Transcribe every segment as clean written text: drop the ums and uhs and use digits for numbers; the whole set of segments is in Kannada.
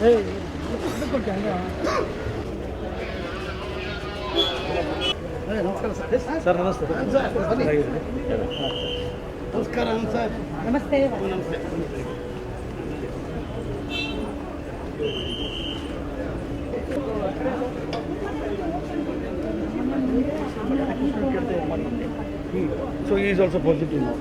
ಸರ್ ನಮಸ್ತೆ. ನಮಸ್ಕಾರ ಸರ್. ನಮಸ್ತೆ. ನಮಸ್ತೆ. So he is also positive now.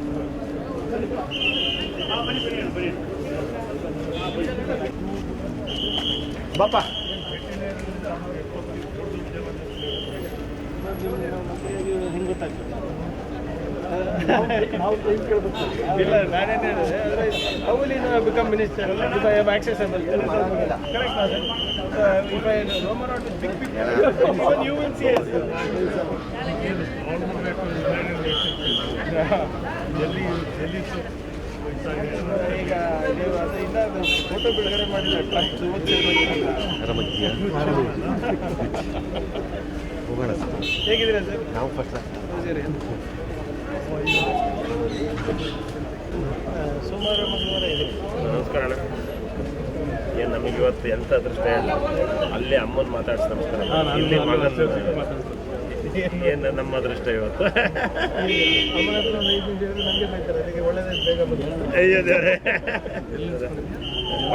Bapa. ಹೆಂಗೆ ಗೊತ್ತಾಗ್ತದೆ? ಇಲ್ಲ, ನಾನೇನು ಹೇಳಿದೆ ಅಂದರೆ how will you become minister if I have accessible? Correct. If I no more on big even you will see us. ಈಗ ನೀವು ಅದು ಇಲ್ಲ ಫೋಟೋ ಬಿಡುಗಡೆ ಮಾಡಿಲ್ಲ ಟ್ರಂಪ್ ಹೋಗೋಣ ಸರ್. ಹೇಗಿದ್ದೀರಾ ಸರ್? ನಾವು ಫಸ್ಟ್ ಸೋಮವಾರ ಮಂಗಳವಾರ ಇದೆ. ನಮಸ್ಕಾರ ಅಣ್ಣ. ಏನು ನಮಗೆ ಇವತ್ತು ಎಂಥ ಅದೃಷ್ಟ ಇಲ್ಲ, ಅಲ್ಲೇ ಅಮ್ಮನ ಮಾತಾಡ್ಸಿ ನಮಸ್ಕಾರ. ಇಲ್ಲಿ ಏನು ನಮ್ಮ ಅದೃಷ್ಟ ಇವತ್ತು. ಅಮ್ಮನ ಹತ್ರ ಒಂದು 5 ನಿಮಿಷ ನನಗೆ ಬೈತಾರೆ, ಅದಕ್ಕೆ ಒಳ್ಳೆಯದೇ ಬೇಗ ಬಂದು. ಅಯ್ಯೋ ದೇವರೇ.